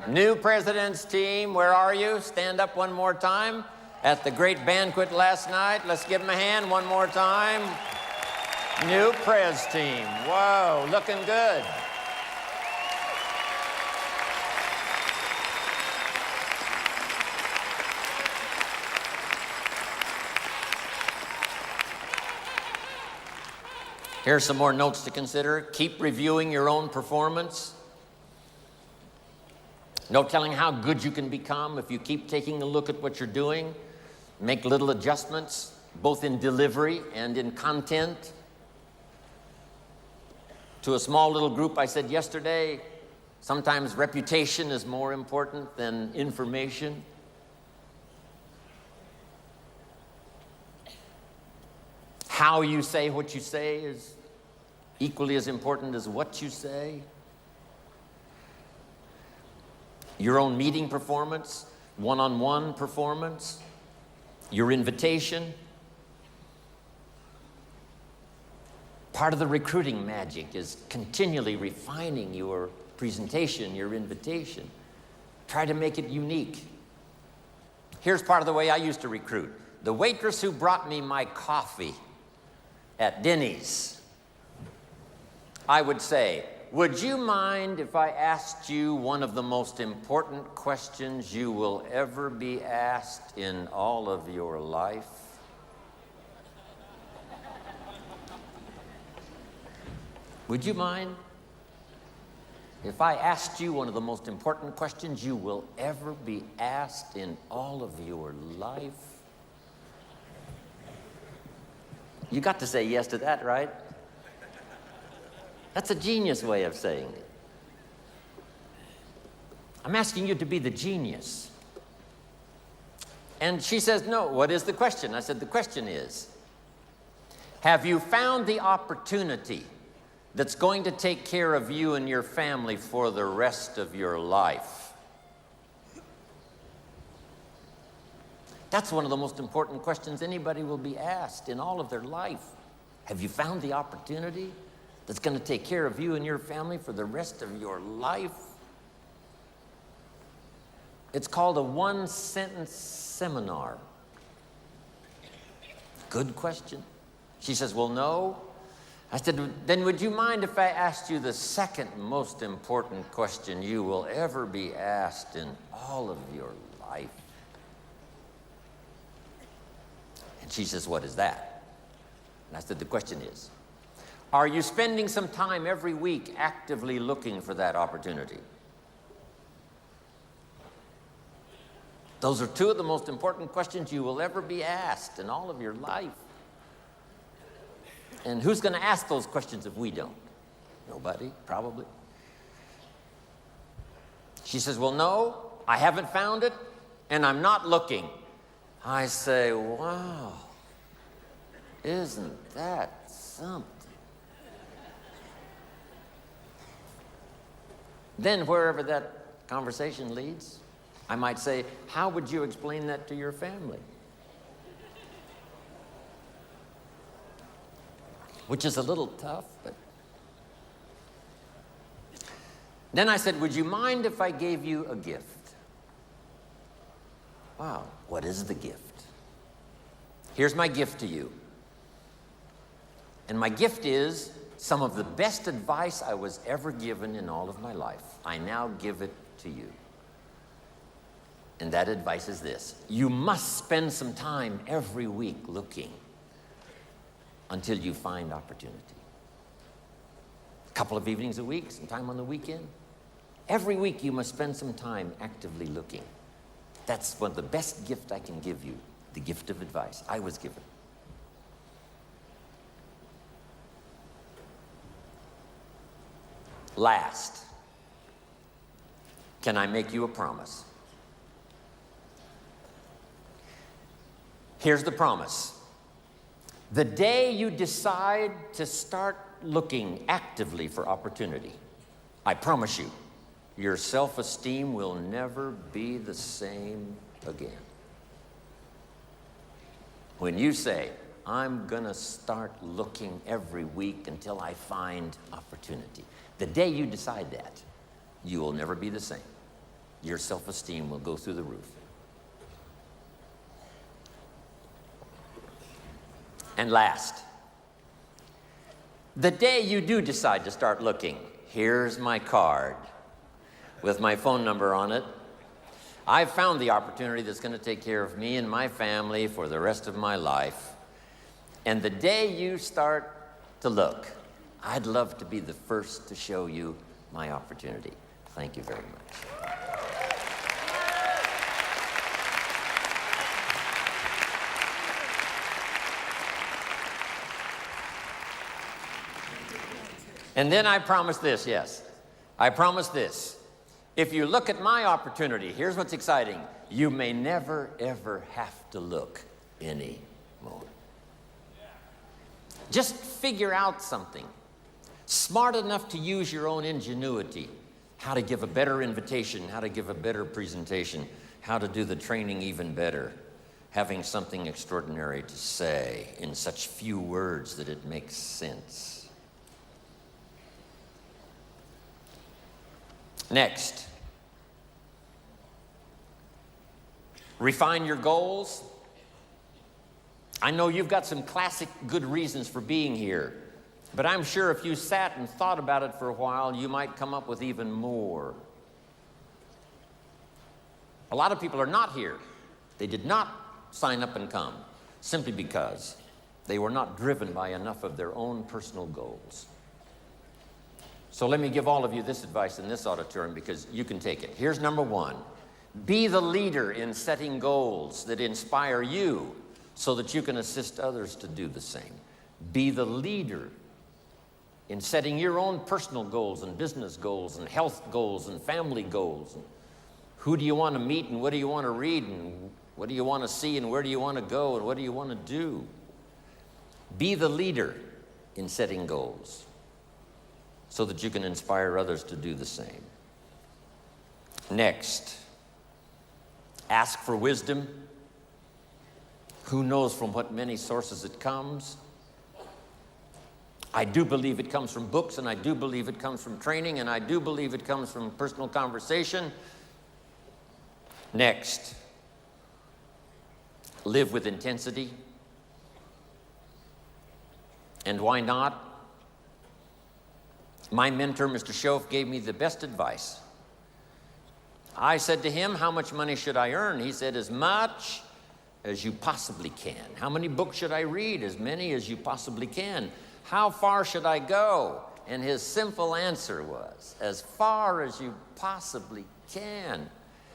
New president's team, where are you? Stand up one more time. At the great banquet last night, let's give them a hand one more time. New pres team, whoa, looking good. Here's some more notes to consider. Keep reviewing your own performance. No telling how good you can become if you keep taking a look at what you're doing. Make little adjustments, both in delivery and in content. To a small little group I said yesterday, sometimes reputation is more important than information. How you say what you say is equally as important as what you say. Your own meeting performance, one-on-one performance, your invitation. Part of the recruiting magic is continually refining your presentation, your invitation. Try to make it unique. Here's part of the way I used to recruit. The waitress who brought me my coffee at Denny's, I would say, would you mind if I asked you one of the most important questions you will ever be asked in all of your life? Would you mind if I asked you one of the most important questions you will ever be asked in all of your life? You got to say yes to that, right? That's a genius way of saying it. I'm asking you to be the genius. And she says, no, what is the question? I said, the question is, have you found the opportunity that's going to take care of you and your family for the rest of your life? That's one of the most important questions anybody will be asked in all of their life. Have you found the opportunity that's going to take care of you and your family for the rest of your life? It's called a one-sentence seminar. Good question. She says, well, no. I said, then would you mind if I asked you the second most important question you will ever be asked in all of your life? And she says, what is that? And I said, the question is, are you spending some time every week actively looking for that opportunity? Those are two of the most important questions you will ever be asked in all of your life. And who's going to ask those questions if we don't? Nobody, probably. She says, well, no, I haven't found it, and I'm not looking. I say, wow, isn't that something? Then wherever that conversation leads, I might say, how would you explain that to your family? Which is a little tough, but... Then I said, would you mind if I gave you a gift? Wow, what is the gift? Here's my gift to you. And my gift is some of the best advice I was ever given in all of my life. I now give it to you. And that advice is this: you must spend some time every week looking until you find opportunity. A couple of evenings a week, some time on the weekend. Every week you must spend some time actively looking. That's one of the best gifts I can give you, the gift of advice I was given. Last, can I make you a promise? Here's the promise. The day you decide to start looking actively for opportunity, I promise you, your self-esteem will never be the same again. When you say, I'm going to start looking every week until I find opportunity, the day you decide that, you will never be the same. your self-esteem will go through the roof. And last, the day you do decide to start looking, here's my card with my phone number on it. I've found the opportunity that's going to take care of me and my family for the rest of my life. And the day you start to look, I'd love to be the first to show you my opportunity. Thank you very much. And then I promise this, yes. I promise this. If you look at my opportunity, here's what's exciting. You may never, ever have to look anymore. Just figure out something. Smart enough to use your own ingenuity. How to give a better invitation, how to give a better presentation, how to do the training even better. Having something extraordinary to say in such few words that it makes sense. Next, refine your goals. I know you've got some classic good reasons for being here, but I'm sure if you sat and thought about it for a while, you might come up with even more. A lot of people are not here. They did not sign up and come simply because they were not driven by enough of their own personal goals. So let me give all of you this advice in this auditorium because you can take it. Here's number one. Be the leader in setting goals that inspire you so that you can assist others to do the same. Be the leader in setting your own personal goals and business goals and health goals and family goals. Who do you want to meet and what do you want to read and what do you want to see and where do you want to go and what do you want to do? Be the leader in setting goals so that you can inspire others to do the same. Next, ask for wisdom. Who knows from what many sources it comes? I do believe it comes from books, and I do believe it comes from training, and I do believe it comes from personal conversation. Next, live with intensity. And why not? My mentor, Mr. Schoaf, gave me the best advice. I said to him, how much money should I earn? He said, as much as you possibly can. How many books should I read? As many as you possibly can. How far should I go? And his simple answer was, as far as you possibly can.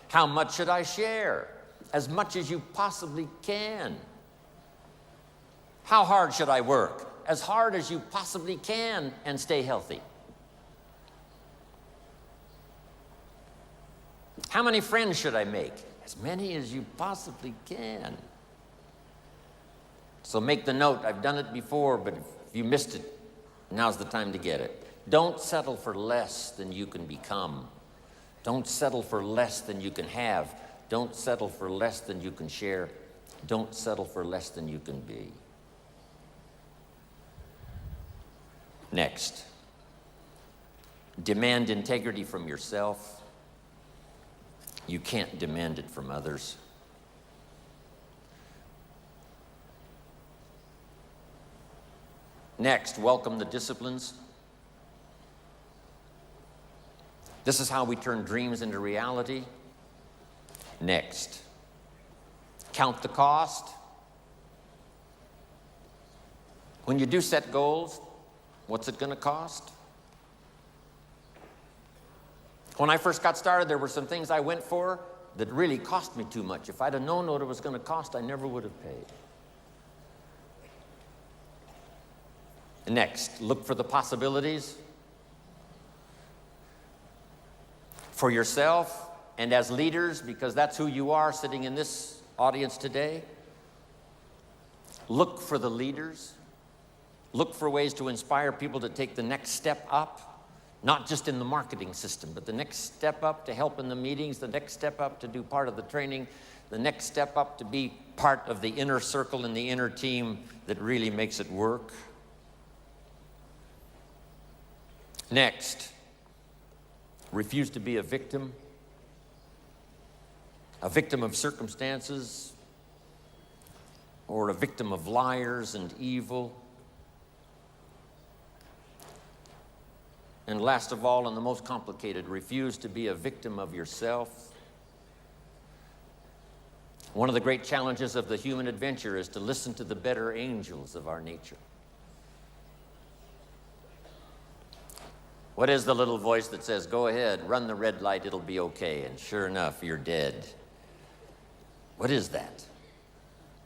How much should I share? As much as you possibly can. How hard should I work? As hard as you possibly can and stay healthy. How many friends should I make? As many as you possibly can. So make the note. I've done it before, but if you missed it, now's the time to get it. Don't settle for less than you can become. Don't settle for less than you can have. Don't settle for less than you can share. Don't settle for less than you can be. Next, demand integrity from yourself. You can't demand it from others. Next, welcome the disciplines. This is how we turn dreams into reality. Next, count the cost. When you do set goals, what's it going to cost? When I first got started, there were some things I went for that really cost me too much. If I'd have known what it was going to cost, I never would have paid. Next, look for the possibilities for yourself and as leaders, because that's who you are sitting in this audience today. Look for the leaders. Look for ways to inspire people to take the next step up. Not just in the marketing system, but the next step up to help in the meetings, the next step up to do part of the training, the next step up to be part of the inner circle and the inner team that really makes it work. Next, refuse to be a victim. a victim of circumstances, or a victim of liars and evil. And last of all, and the most complicated, refuse to be a victim of yourself. One of the great challenges of the human adventure is to listen to the better angels of our nature. What is the little voice that says, go ahead, run the red light, it'll be okay, and sure enough, you're dead? What is that?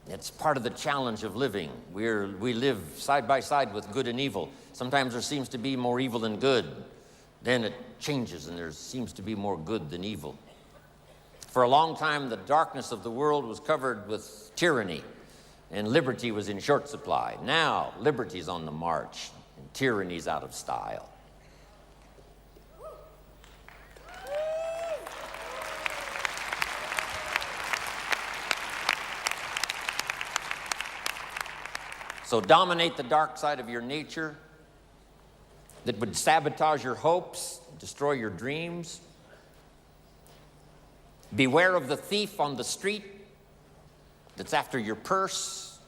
It's part of the challenge of living. We live side by side with good and evil. Sometimes there seems to be more evil than good. Then it changes and there seems to be more good than evil. For a long time, the darkness of the world was covered with tyranny, and liberty was in short supply. Now, liberty's on the march, and tyranny's out of style. So dominate the dark side of your nature that would sabotage your hopes, destroy your dreams. Beware of the thief on the street that's after your purse,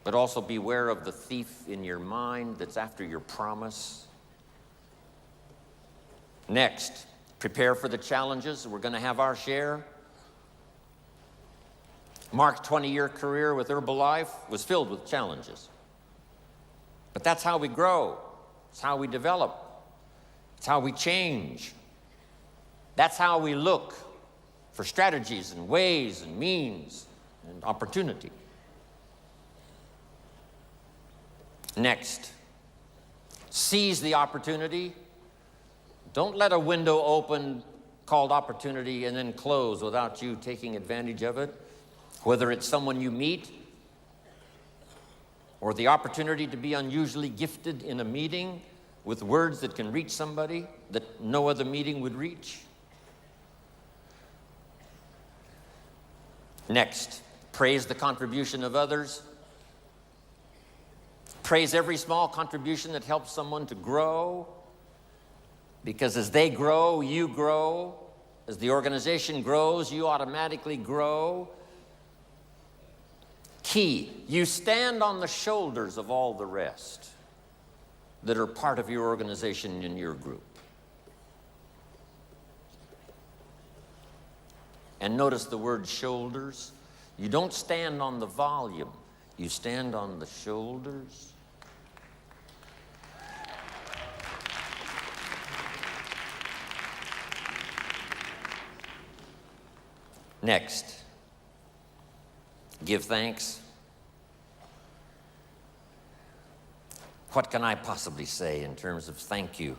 but also beware of the thief in your mind that's after your promise. Next, prepare for the challenges. We're going to have our share. Mark's 20-year career with Herbalife was filled with challenges. But that's how we grow. It's how we develop. It's how we change. That's how we look for strategies and ways and means and opportunity. Next, seize the opportunity. Don't let a window open called opportunity and then close without you taking advantage of it. Whether it's someone you meet or the opportunity to be unusually gifted in a meeting with words that can reach somebody that no other meeting would reach. Next, praise the contribution of others. Praise every small contribution that helps someone to grow, because as they grow, you grow. As the organization grows, you automatically grow. Key, you stand on the shoulders of all the rest that are part of your organization and your group. And notice the word shoulders. You don't stand on the volume, you stand on the shoulders. Next, give thanks. What can I possibly say in terms of thank you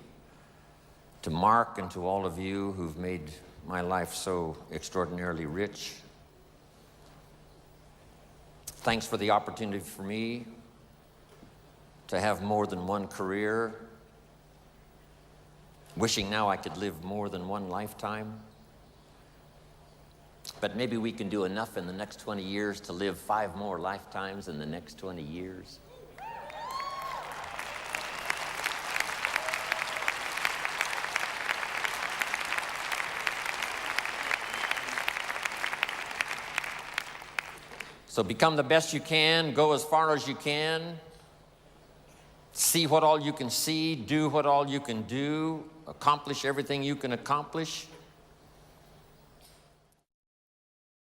to Mark and to all of you who've made my life so extraordinarily rich? Thanks for the opportunity for me to have more than one career. Wishing now I could live more than one lifetime. But maybe we can do enough in the next 20 years to live 5 more lifetimes in the next 20 years. So become the best you can, go as far as you can, see what all you can see, do what all you can do, accomplish everything you can accomplish.